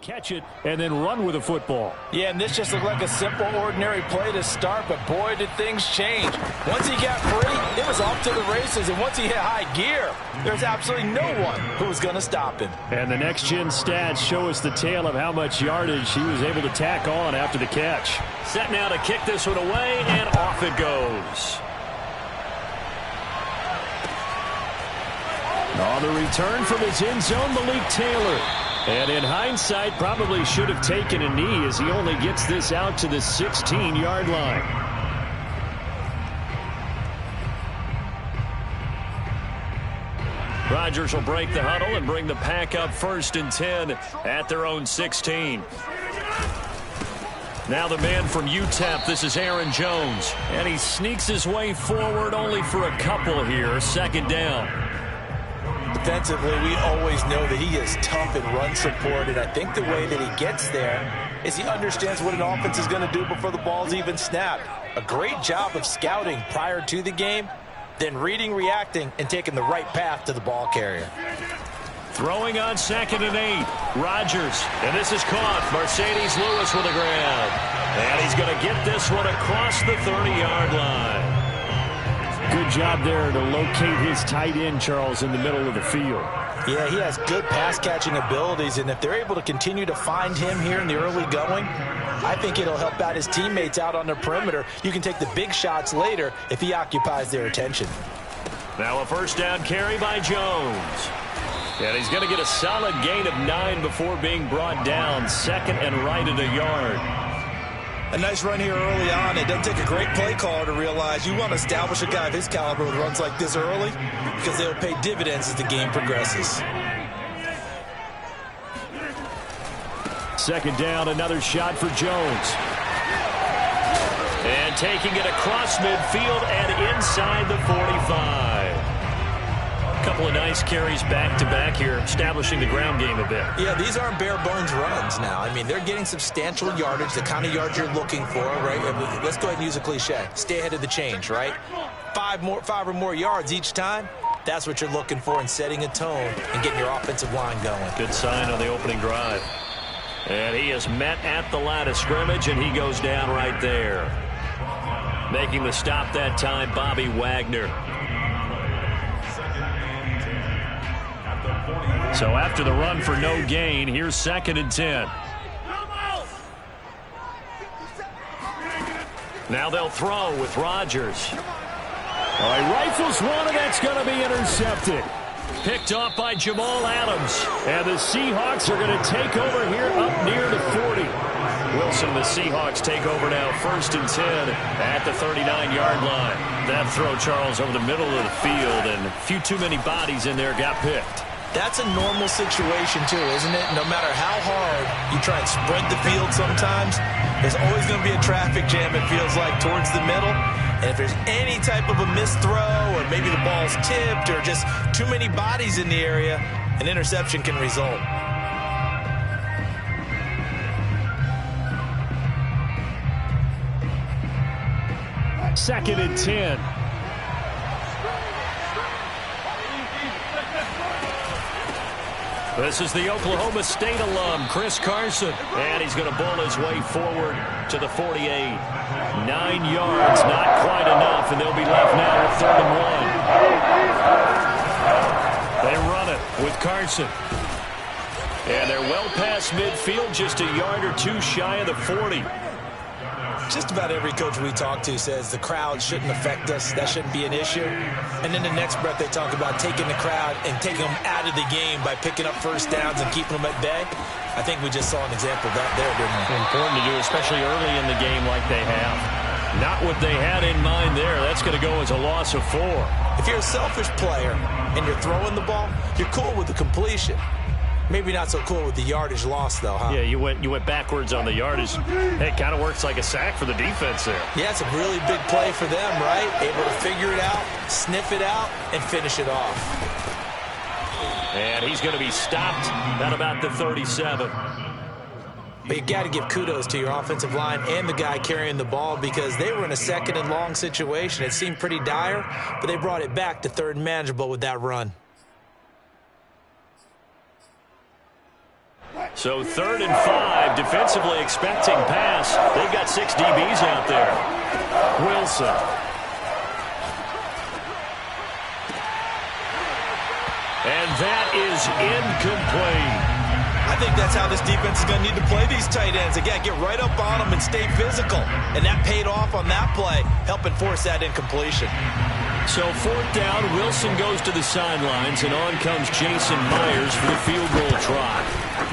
Catch it and then run with the football. Yeah, and this just looked like a simple, ordinary play to start, but boy, did things change. Once he got free, it was off to the races, and once he hit high gear, there's absolutely no one who was going to stop him. And the next-gen stats show us the tale of how much yardage he was able to tack on after the catch. Set now to kick this one away, and off it goes. On the return from his end zone, Malik Taylor. And in hindsight, probably should have taken a knee as he only gets this out to the 16-yard line. Rodgers will break the huddle and bring the pack up 1st and 10 at their own 16. Now the man from UTEP, this is Aaron Jones. And he sneaks his way forward only for a couple here, 2nd down. Defensively, we always know that he is tough in run support, and I think the way that he gets there is he understands what an offense is going to do before the ball's even snapped. A great job of scouting prior to the game, then reading, reacting, and taking the right path to the ball carrier. Throwing on 2nd and 8. Rodgers, and this is caught. Mercedes Lewis with a grab. And he's going to get this one across the 30-yard line. Good job there to locate his tight end, Charles, in the middle of the field. Yeah, he has good pass-catching abilities, and if they're able to continue to find him here in the early going, I think it'll help out his teammates out on the perimeter. You can take the big shots later if he occupies their attention. Now a 1st down carry by Jones. And he's going to get a solid gain of 9 before being brought down. 2nd and right at a yard. A nice run here early on. It doesn't take a great play caller to realize you want to establish a guy of his caliber with runs like this early because they'll pay dividends as the game progresses. 2nd down, another shot for Jones. And taking it across midfield and inside the 45. A couple of nice carries back-to-back here, establishing the ground game a bit. Yeah, these aren't bare-bones runs now. I mean, they're getting substantial yardage, the kind of yards you're looking for, right? Let's go ahead and use a cliche. Stay ahead of the change, right? 5 or more yards each time. That's what you're looking for in setting a tone and getting your offensive line going. Good sign on the opening drive. And he is met at the line of scrimmage, and he goes down right there. Making the stop that time, Bobby Wagner. So after the run for no gain, here's 2nd and 10. Now they'll throw with Rodgers. All right, rifles one, and that's going to be intercepted. Picked off by Jamal Adams. And the Seahawks are going to take over here up near the 40. Wilson, the Seahawks take over now 1st and 10 at the 39-yard line. That throw, Charles, over the middle of the field, and a few too many bodies in there got picked. That's a normal situation, too, isn't it? No matter how hard you try and spread the field sometimes, there's always going to be a traffic jam, it feels like, towards the middle. And if there's any type of a missed throw or maybe the ball's tipped or just too many bodies in the area, an interception can result. Second and 10. This is the Oklahoma State alum, Chris Carson. And he's going to bull his way forward to the 48. 9 yards, not quite enough, and they'll be left now with 3rd and 1. They run it with Carson. And they're well past midfield, just a yard or two shy of the 40. Just about every coach we talk to says the crowd shouldn't affect us. That shouldn't be an issue. And in the next breath, they talk about taking the crowd and taking them out of the game by picking up 1st downs and keeping them at bay. I think we just saw an example of that there, didn't we? Important to do, especially early in the game like they have. Not what they had in mind there. That's going to go as a loss of 4. If you're a selfish player and you're throwing the ball, you're cool with the completion. Maybe not so cool with the yardage loss, though, huh? Yeah, you went backwards on the yardage. It kind of works like a sack for the defense there. Yeah, it's a really big play for them, right? Able to figure it out, sniff it out, and finish it off. And he's going to be stopped at about the 37. But you got to give kudos to your offensive line and the guy carrying the ball because they were in a 2nd and long situation. It seemed pretty dire, but they brought it back to 3rd and manageable with that run. So 3rd and 5, defensively expecting pass. They've got 6 DBs out there. Wilson. And that is incomplete. I think that's how this defense is going to need to play these tight ends. Again, get right up on them and stay physical. And that paid off on that play, helping force that incompletion. So 4th down, Wilson goes to the sidelines, and on comes Jason Myers for the field goal try.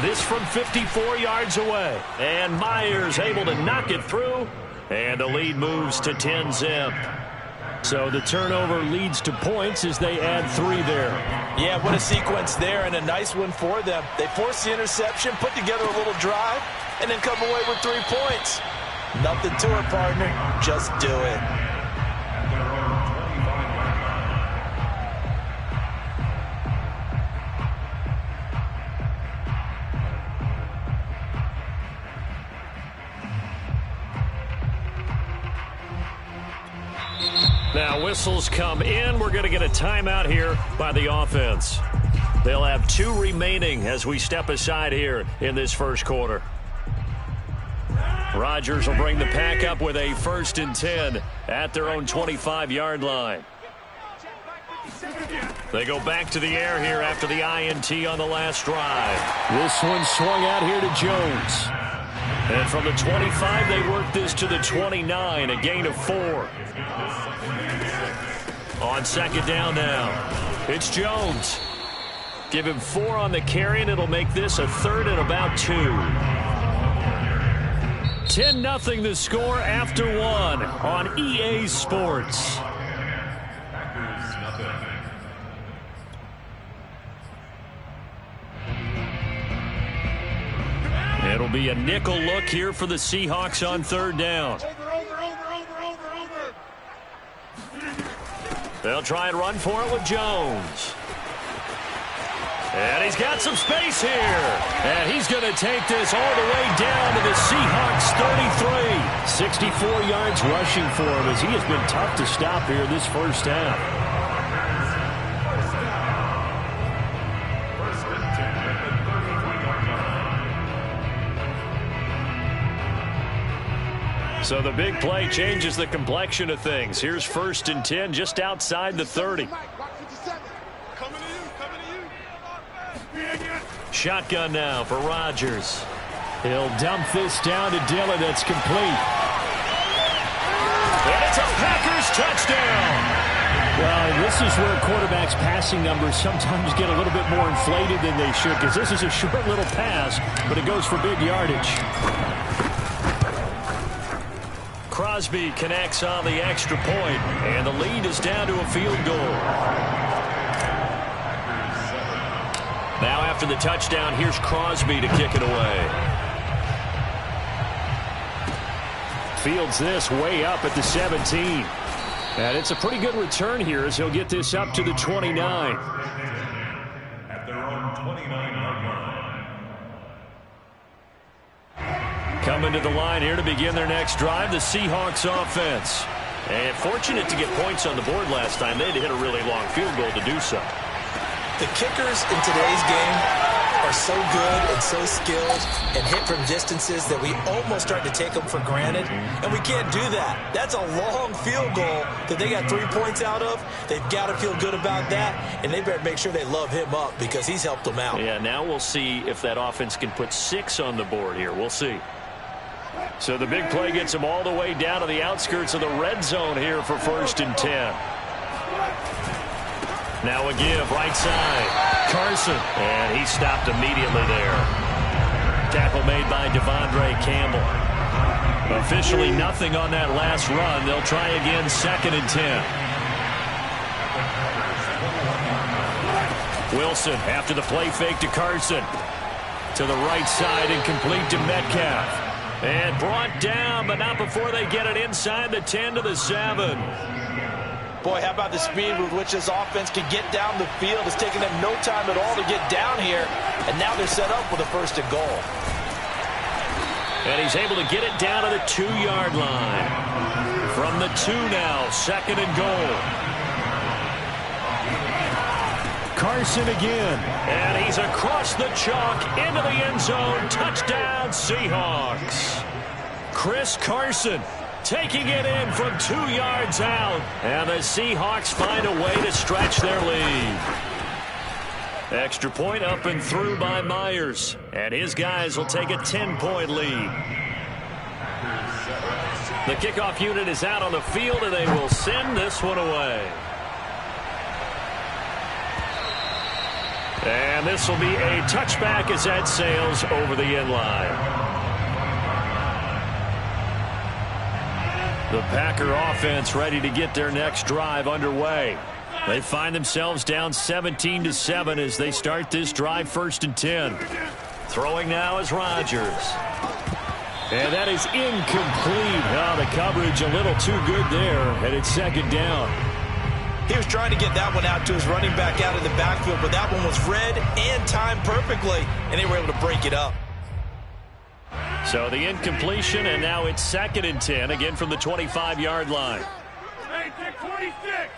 This from 54 yards away. And Myers able to knock it through, and the lead moves to 10-zip. So the turnover leads to points as they add 3 there. Yeah, what a sequence there, and a nice one for them. They force the interception, put together a little drive, and then come away with 3 points. Nothing to it, partner. Just do it. Now whistles come in. We're going to get a timeout here by the offense. They'll have 2 remaining as we step aside here in this first quarter. Rodgers will bring the pack up with a 1st and 10 at their own 25-yard line. They go back to the air here after the INT on the last drive. This one swung out here to Jones. And from the 25, they work this to the 29, a gain of 4. On 2nd down now, it's Jones. Give him 4 on the carry, and it'll make this a 3rd and about 2. 10-0 the score after 1 on EA Sports. It'll be a nickel look here for the Seahawks on 3rd down. They'll try and run for it with Jones. And he's got some space here. And he's going to take this all the way down to the Seahawks 33. 64 yards rushing for him as he has been tough to stop here this first half. So the big play changes the complexion of things. Here's 1st and 10 just outside the 30. Shotgun now for Rodgers. He'll dump this down to Dillon. That's complete. And it's a Packers touchdown. Well, this is where quarterbacks' passing numbers sometimes get a little bit more inflated than they should, because this is a short little pass, but it goes for big yardage. Crosby connects on the extra point, and the lead is down to a field goal. Now after the touchdown, here's Crosby to kick it away. Fields this way up at the 17. And it's a pretty good return here as he'll get this up to the 29. At their own 29-yard line. Coming to the line here to begin their next drive, the Seahawks offense. And fortunate to get points on the board last time. They had to hit a really long field goal to do so. The kickers in today's game are so good and so skilled and hit from distances that we almost start to take them for granted, and we can't do that. That's a long field goal that they got 3 points out of. They've got to feel good about that, and they better make sure they love him up because he's helped them out. Yeah, now we'll see if that offense can put 6 on the board here. We'll see. So the big play gets them all the way down to the outskirts of the red zone here for 1st and 10. Now a give, right side. Carson. And he stopped immediately there. Tackle made by Devondre Campbell. Officially nothing on that last run. They'll try again 2nd and 10. Wilson after the play fake to Carson. To the right side and complete to Metcalf. And brought down, but not before they get it inside the 10 to the 7. Boy, how about the speed with which this offense can get down the field? It's taking them no time at all to get down here, and now they're set up with a 1st and goal. And he's able to get it down to the 2-yard line. From the 2 now, 2nd and goal. Carson again. And he's across the chalk into the end zone. Touchdown, Seahawks. Chris Carson taking it in from 2 yards out. And the Seahawks find a way to stretch their lead. Extra point up and through by Myers. And his guys will take a 10-point lead. The kickoff unit is out on the field, and they will send this one away. And this will be a touchback as that sails over the end line. The Packer offense ready to get their next drive underway. They find themselves down 17-7 as they start this drive 1st and 10. Throwing now is Rodgers. And that is incomplete. Oh, the coverage a little too good there, and it's 2nd down. He was trying to get that one out to his running back out of the backfield, but that one was read and timed perfectly, and they were able to break it up. So the incompletion, and now it's 2nd and 10, again from the 25-yard line. Hey, 26.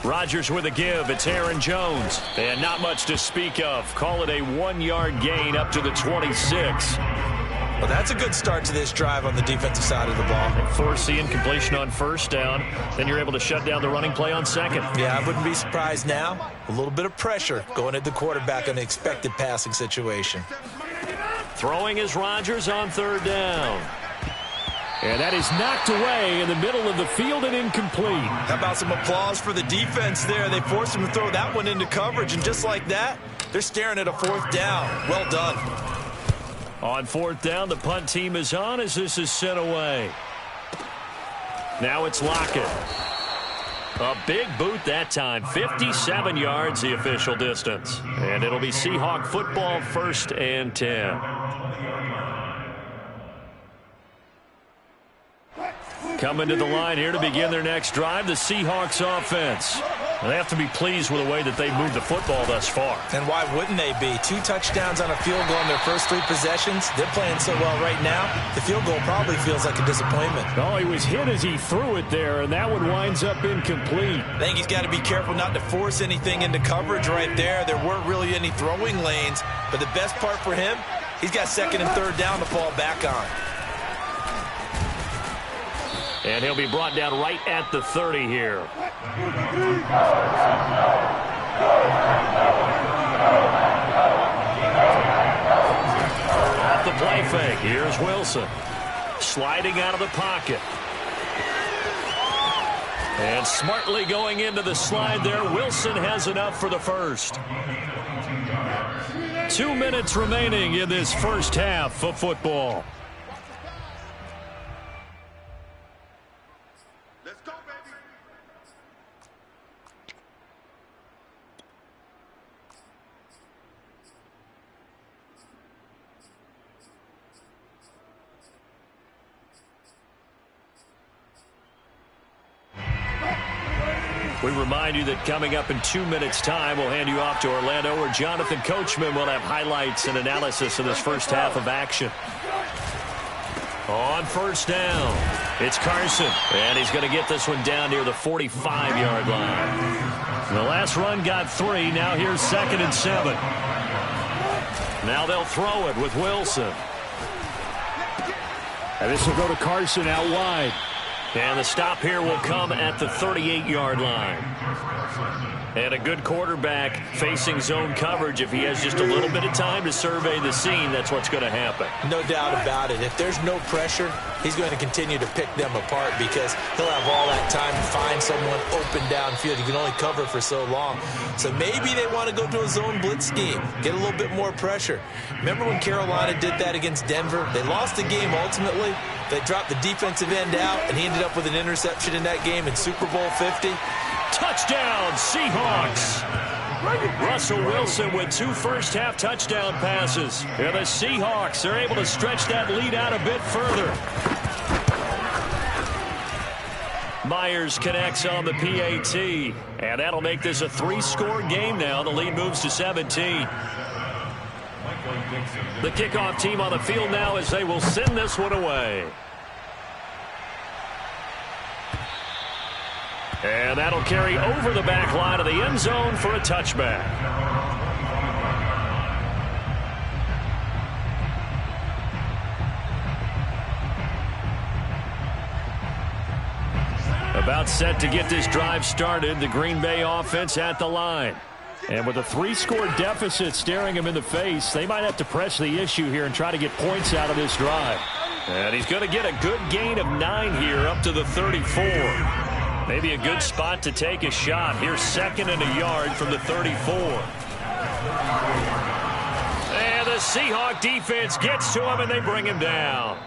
Rodgers with a give. It's Aaron Jones. And not much to speak of. Call it a 1-yard gain up to the 26. Well, that's a good start to this drive on the defensive side of the ball. Force the incompletion on 1st down. Then you're able to shut down the running play on 2nd. Yeah, I wouldn't be surprised now. A little bit of pressure going at the quarterback on the expected passing situation. Throwing is Rodgers on 3rd down. And that is knocked away in the middle of the field and incomplete. How about some applause for the defense there? They forced him to throw that one into coverage, and just like that, they're staring at a 4th down. Well done. On 4th down, the punt team is on as this is sent away. Now it's Lockett. A big boot that time. 57 yards the official distance. And it'll be Seahawk football 1st and 10. Coming to the line here to begin their next drive, the Seahawks offense. They have to be pleased with the way that they've moved the football thus far. And why wouldn't they be? 2 touchdowns on a field goal in their first 3 possessions. They're playing so well right now, the field goal probably feels like a disappointment. Oh, he was hit as he threw it there, and that one winds up incomplete. I think he's got to be careful not to force anything into coverage right there. There weren't really any throwing lanes, but the best part for him, he's got 2nd and 3rd down to fall back on. And he'll be brought down right at the 30 here. Off the play fake, here's Wilson. Sliding out of the pocket. And smartly going into the slide there, Wilson has enough for the first. 2 minutes remaining in this first half of football. We remind you that coming up in 2 minutes' time, we'll hand you off to Orlando, where Jonathan Coachman will have highlights and analysis of this first half of action. On 1st down, it's Carson, and he's going to get this one down near the 45-yard line. The last run got 3. Now here's 2nd and 7. Now they'll throw it with Wilson. And this will go to Carson out wide. And the stop here will come at the 38-yard line. And a good quarterback facing zone coverage, if he has just a little bit of time to survey the scene, that's what's going to happen. No doubt about it. If there's no pressure, he's going to continue to pick them apart because he'll have all that time to find someone open downfield. You can only cover for so long. So maybe they want to go to a zone blitz scheme, get a little bit more pressure. Remember when Carolina did that against Denver? They lost the game ultimately. They dropped the defensive end out, and he ended up with an interception in that game in Super Bowl 50. Touchdown, Seahawks. Russell Wilson with 2 first-half touchdown passes. And the Seahawks are able to stretch that lead out a bit further. Myers connects on the PAT, and that'll make this a 3-score game now. The lead moves to 17. The kickoff team on the field now as they will send this one away. And that'll carry over the back line of the end zone for a touchback. About set to get this drive started, the Green Bay offense at the line. And with a 3-score deficit staring him in the face, they might have to press the issue here and try to get points out of this drive. And he's going to get a good gain of 9 here up to the 34. Maybe a good spot to take a shot. Here's 2nd and a yard from the 34. And the Seahawk defense gets to him and they bring him down.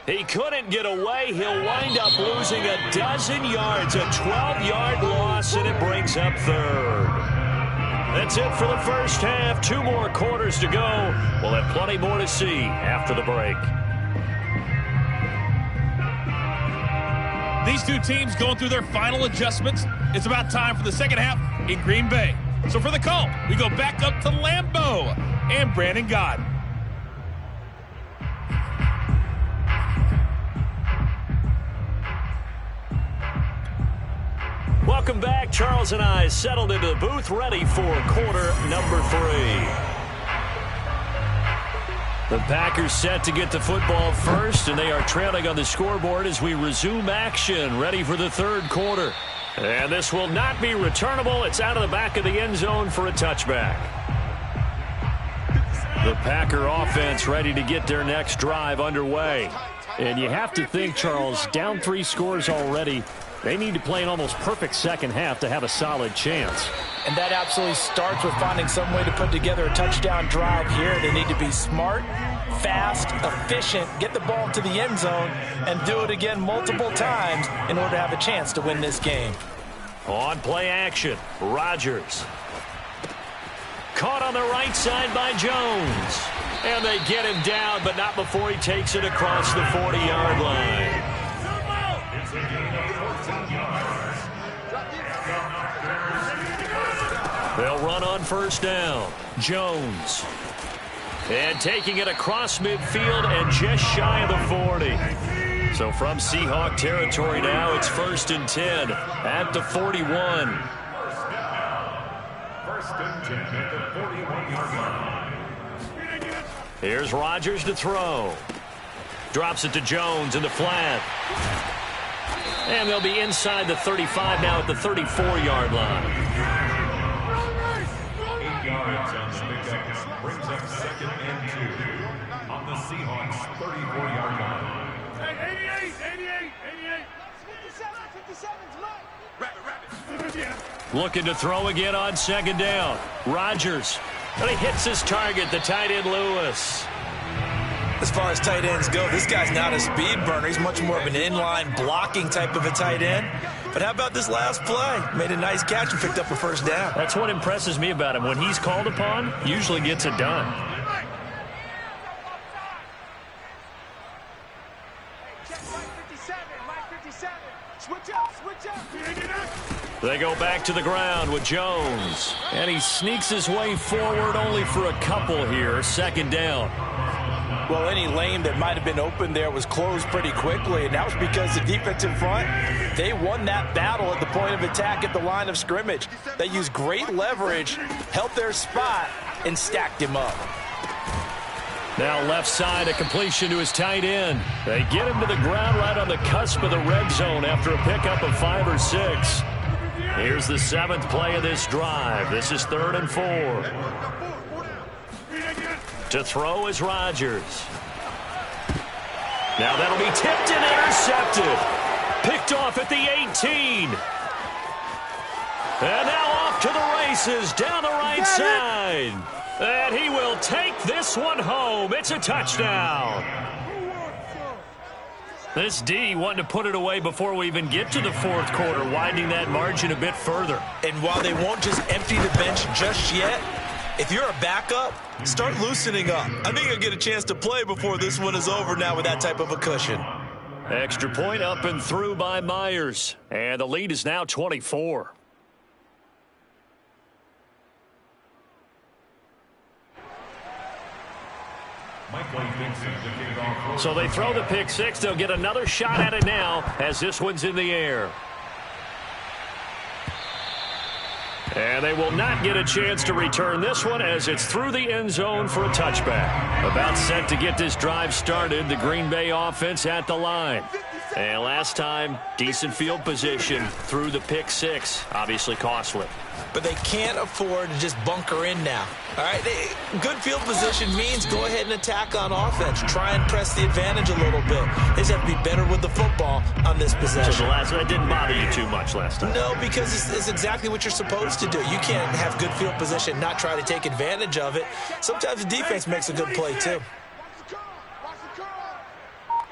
He couldn't get away. He'll wind up losing a dozen yards, a 12-yard loss, and it brings up 3rd. That's it for the first half. 2 more quarters to go. We'll have plenty more to see after the break. These two teams going through their final adjustments. It's about time for the second half in Green Bay. So for the call, we go back up to Lambeau and Brandon Gaudin. Welcome back. Charles and I settled into the booth, ready for quarter number 3. The Packers set to get the football first, and they are trailing on the scoreboard as we resume action, ready for the 3rd quarter. And this will not be returnable. It's out of the back of the end zone for a touchback. The Packer offense ready to get their next drive underway. And you have to think, Charles, down 3 scores already. They need to play an almost perfect second half to have a solid chance. And that absolutely starts with finding some way to put together a touchdown drive here. They need to be smart, fast, efficient, get the ball to the end zone, and do it again multiple times in order to have a chance to win this game. On play action, Rodgers. Caught on the right side by Jones. And they get him down, but not before he takes it across the 40-yard line. They'll run on first down. Jones. And taking it across midfield and just shy of the 40. So from Seahawk territory now, it's 1st and 10 at the 41. First and 10 at the 41-yard line. Here's Rodgers to throw. Drops it to Jones in the flat. And they'll be inside the 35 now at the 34-yard line. 8 yards on the pickup. Brings up 2nd and 2 on the Seahawks 34-yard line. 88, 88, 88. 57, 57's mine. Looking to throw again on 2nd down. Rodgers. And he hits his target, the tight end Lewis. As far as tight ends go, this guy's not a speed burner. He's much more of an inline blocking type of a tight end. But how about this last play? Made a nice catch and picked up a first down. That's what impresses me about him. When he's called upon, usually gets it done. They go back to the ground with Jones. And he sneaks his way forward only for a couple here. 2nd down. Well, any lane that might have been open there was closed pretty quickly, and that was because the defensive front, they won that battle at the point of attack at the line of scrimmage. They used great leverage, held their spot, and stacked him up. Now left side, a completion to his tight end. They get him to the ground right on the cusp of the red zone after a pickup of 5 or 6. Here's the 7th play of this drive. This is 3rd and 4. To throw is Rodgers. Now that'll be tipped and intercepted. Picked off at the 18. And now off to the races down the right side. And he will take this one home. It's a touchdown. This D wanting to put it away before we even get to the 4th quarter, widening that margin a bit further. And while they won't just empty the bench just yet, if you're a backup, start loosening up. I think you'll get a chance to play before this one is over now with that type of a cushion. Extra point up and through by Myers. And the lead is now 24. So they throw the pick 6. They'll get another shot at it now as this one's in the air. And they will not get a chance to return this one as it's through the end zone for a touchback. About set to get this drive started, the Green Bay offense at the line. And last time, decent field position through the pick six. Obviously costly. But they can't afford to just bunker in now. All right, good field position means go ahead and attack on offense. Try and press the advantage a little bit. They just have to be better with the football on this possession. So that didn't bother you too much last time? No, because it's exactly what you're supposed to do. You can't have good field position, not try to take advantage of it. Sometimes the defense makes a good play, too.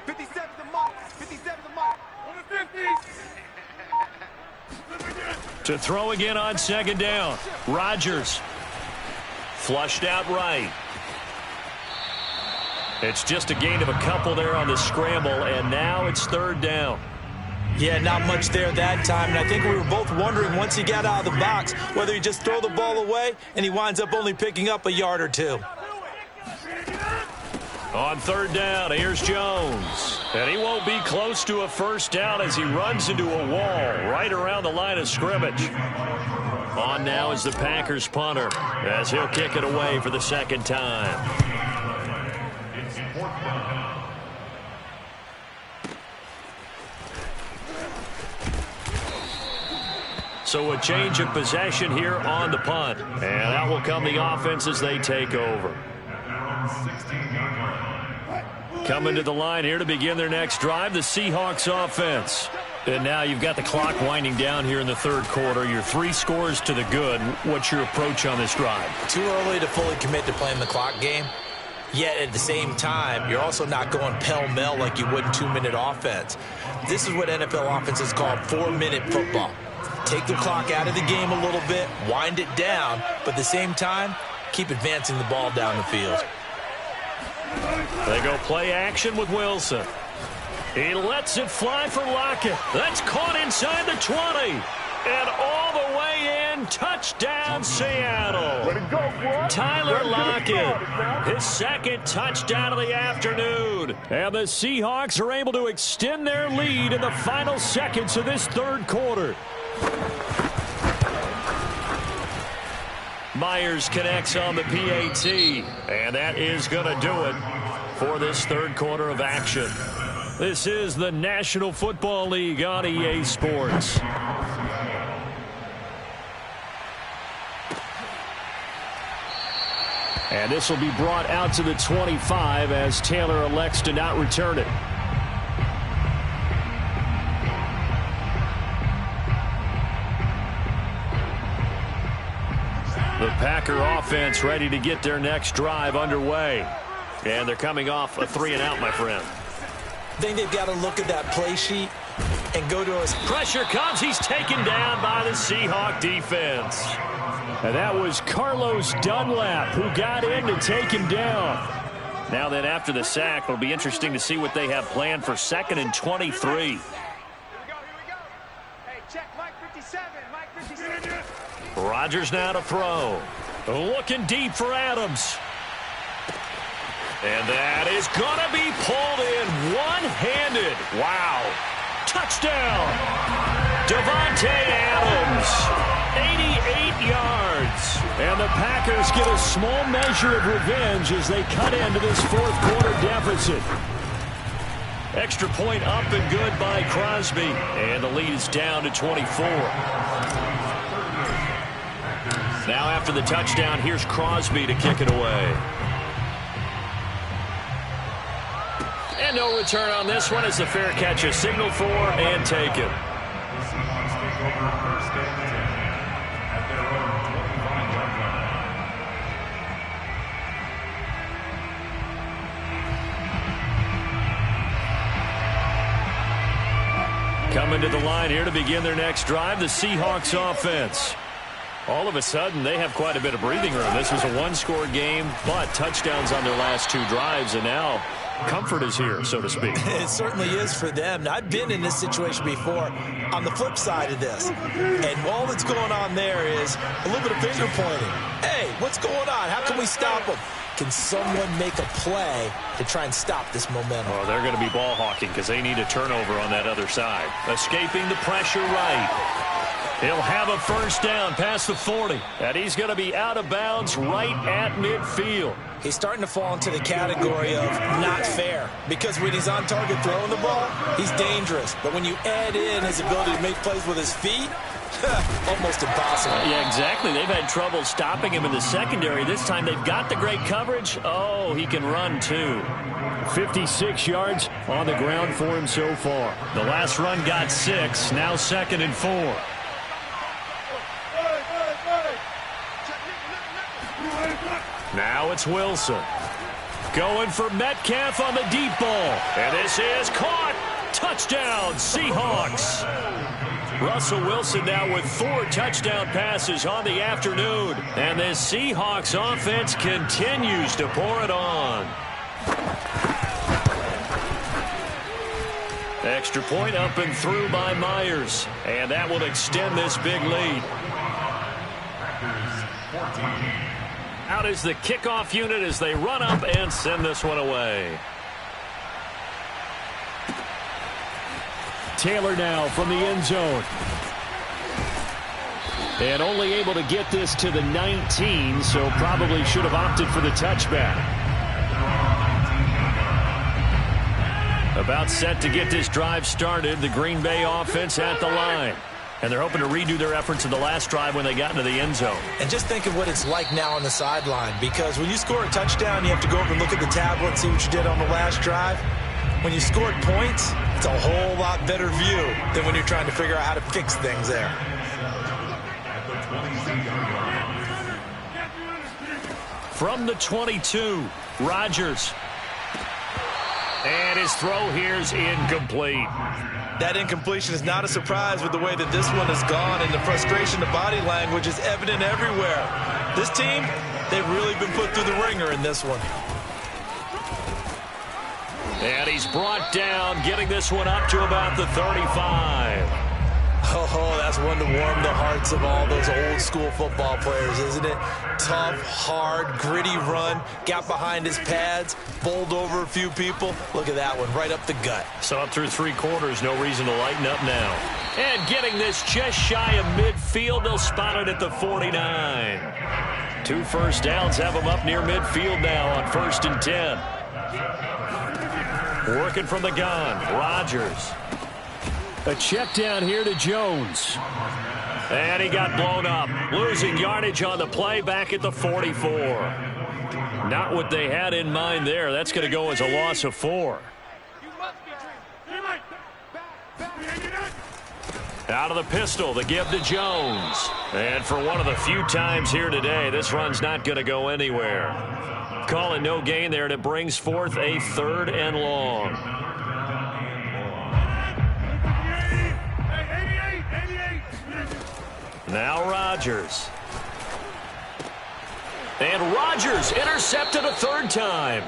57 the mark. 57 the mark. On the 50. To throw again on second down. Rodgers. Flushed out right. It's just a gain of a couple there on the scramble, and now it's third down. Yeah, not much there that time, and I think we were both wondering once he got out of the box whether he just throw the ball away, and he winds up only picking up a yard or two. On third down, here's Jones. And he won't be close to a first down as he runs into a wall right around the line of scrimmage. On now is the Packers punter as he'll kick it away for the second time. It's fourth down. So a change of possession here on the punt. And out will come the offense as they take over. Coming to the line here to begin their next drive, the Seahawks offense. And now you've got the clock winding down here in the third quarter. You're 3 scores to the good. What's your approach on this drive? Too early to fully commit to playing the clock game. Yet at the same time, you're also not going pell-mell like you would in 2-minute offense. This is what NFL offenses call 4-minute football. Take the clock out of the game a little bit, wind it down, but at the same time, keep advancing the ball down the field. They go play action with Wilson. He lets it fly for Lockett. That's caught inside the 20. And all the way in, touchdown Seattle. Tyler Lockett, his second touchdown of the afternoon. And the Seahawks are able to extend their lead in the final seconds of this third quarter. Myers connects on the PAT, and that is going to do it for this third quarter of action. This is the National Football League on EA Sports. And this will be brought out to the 25 as Taylor elects to not return it. The Packer offense ready to get their next drive underway. And they're coming off a 3-and-out, my friend. I think they've got to look at that play sheet and go to us. Pressure comes. He's taken down by the Seahawk defense. And that was Carlos Dunlap who got in to take him down. Now then, after the sack, it'll be interesting to see what they have planned for 2nd and 23. Here we go. Hey, check Mike 57. Mike 57. Rodgers now to throw. Looking deep for Adams. And that is going to be pulled in one-handed. Wow. Touchdown. Davante Adams. 88 yards. And the Packers get a small measure of revenge as they cut into this fourth quarter deficit. Extra point up and good by Crosby. And the lead is down to 24. Now after the touchdown, here's Crosby to kick it away. And no return on this one as the fair catch is signaled for and taken. The Seahawks take over first and 10 at their own 25-yard line. Coming to the line here to begin their next drive, the Seahawks offense. All of a sudden, they have quite a bit of breathing room. This was a one-score game, but touchdowns on their last 2 drives, and now comfort is here, so to speak. It certainly is for them. Now, I've been in this situation before on the flip side of this. And all that's going on there is a little bit of finger pointing. Hey, what's going on? How can we stop them? Can someone make a play to try and stop this momentum? Oh, they're going to be ball hawking because they need a turnover on that other side. Escaping the pressure right. He'll have a first down past the 40, and he's going to be out of bounds right at midfield. He's starting to fall into the category of not fair, because when he's on target throwing the ball, he's dangerous. But when you add in his ability to make plays with his feet, almost impossible. Yeah, exactly. They've had trouble stopping him in the secondary. This time they've got the great coverage. Oh, he can run too. 56 yards on the ground for him so far. The last run got 6, now 2nd and 4. Now it's Wilson. Going for Metcalf on the deep ball. And this is caught. Touchdown, Seahawks. Russell Wilson now with 4 touchdown passes on the afternoon. And this Seahawks offense continues to pour it on. Extra point up and through by Myers. And that will extend this big lead. Out is the kickoff unit as they run up and send this one away. Taylor now from the end zone. And only able to get this to the 19, so probably should have opted for the touchback. About set to get this drive started, the Green Bay offense at the line. And they're hoping to redo their efforts in the last drive when they got into the end zone. And just think of what it's like now on the sideline, because when you score a touchdown, you have to go over and look at the tablet and see what you did on the last drive. When you scored points, it's a whole lot better view than when you're trying to figure out how to fix things there. From the 22, Rodgers. And his throw here's incomplete. That incompletion is not a surprise with the way that this one has gone, and the frustration, the body language is evident everywhere. This team, they've really been put through the ringer in this one. And he's brought down, getting this one up to about the 35. Oh, that's one to warm the hearts of all those old school football players, isn't it? Tough, hard, gritty run, got behind his pads, bowled over a few people. Look at that one, right up the gut. So up through 3 quarters, no reason to lighten up now. And getting this just shy of midfield, they'll spot it at the 49. 2 first downs have them up near midfield now on 1st and 10. Working from the gun, Rodgers. A check down here to Jones. And he got blown up. Losing yardage on the play back at the 44. Not what they had in mind there. That's going to go as a loss of 4. Out of the pistol, the give to Jones. And for one of the few times here today, this run's not going to go anywhere. Calling no gain there, and it brings forth a 3rd and long. Now Rodgers. And Rodgers intercepted a 3rd time.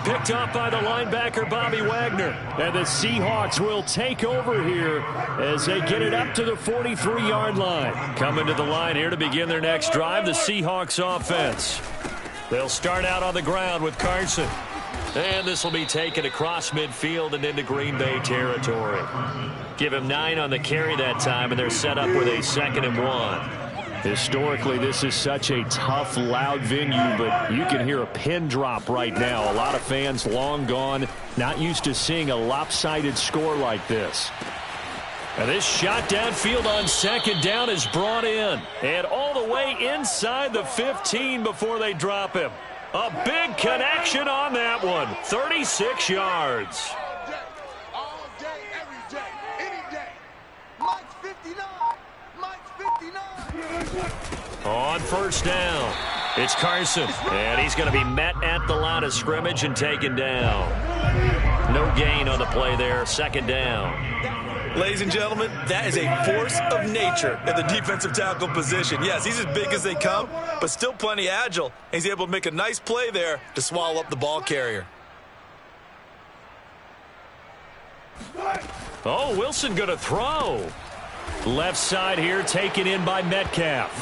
Picked up by the linebacker, Bobby Wagner. And the Seahawks will take over here as they get it up to the 43-yard line. Coming to the line here to begin their next drive, the Seahawks offense. They'll start out on the ground with Carson. And this will be taken across midfield and into Green Bay territory. Give him 9 on the carry that time, and they're set up with a 2nd and 1. Historically, this is such a tough, loud venue, but you can hear a pin drop right now. A lot of fans long gone, not used to seeing a lopsided score like this. And this shot downfield on 2nd down is brought in. And all the way inside the 15 before they drop him. A big connection on that one. 36 yards. All day, every day, any day. Mike's 59. Mike's 59. On 1st down, it's Carson. And he's going to be met at the line of scrimmage and taken down. No gain on the play there. 2nd down. Ladies and gentlemen, that is a force of nature at the defensive tackle position. Yes, he's as big as they come, but still plenty agile. He's able to make a nice play there to swallow up the ball carrier. Oh, Wilson going to throw. Left side here taken in by Metcalf.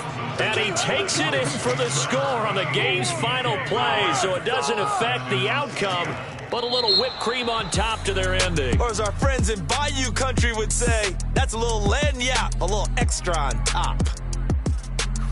And he takes it in for the score on the game's final play, so it doesn't affect the outcome. but a little whipped cream on top to their ending. Or as our friends in Bayou Country would say, that's a little lagniappe, a little extra on top.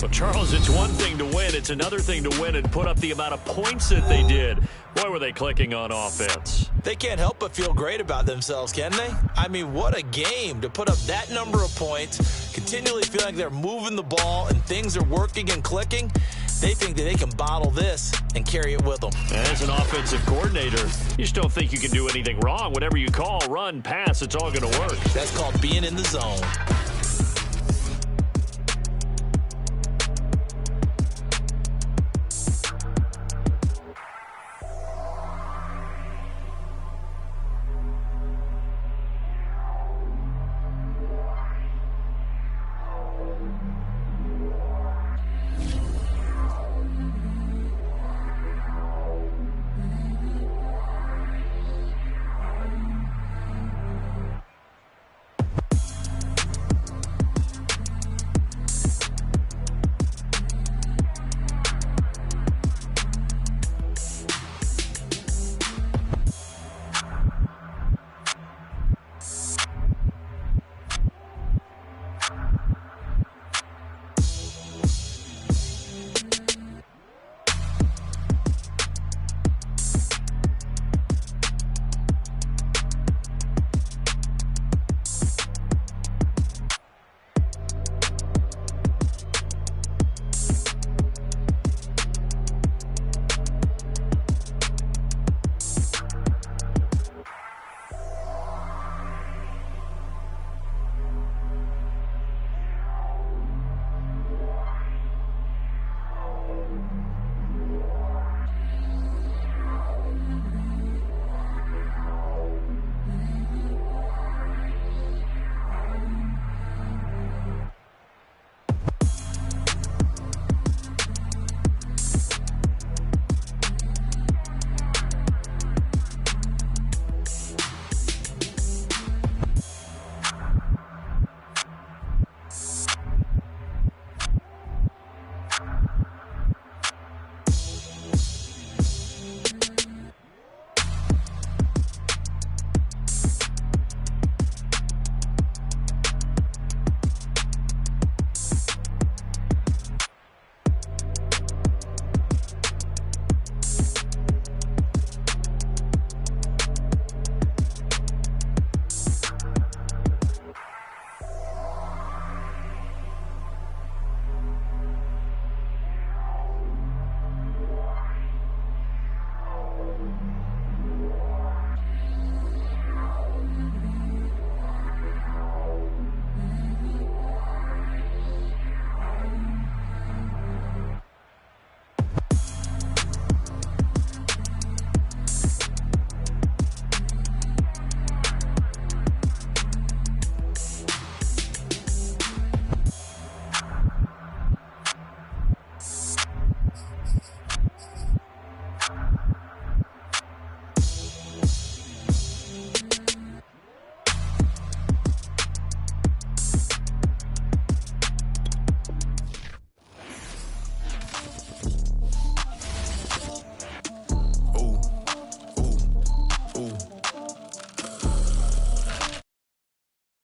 Well, Charles, it's one thing to win. It's another thing to win and put up the amount of points that they did. Boy, were they clicking on offense. They can't help but feel great about themselves, can they? I mean, what a game to put up that number of points, continually feel like they're moving the ball and things are working and clicking. They think that they can bottle this and carry it with them. As an offensive coordinator, you just don't think you can do anything wrong. Whatever you call, run, pass, it's all going to work. That's called being in the zone.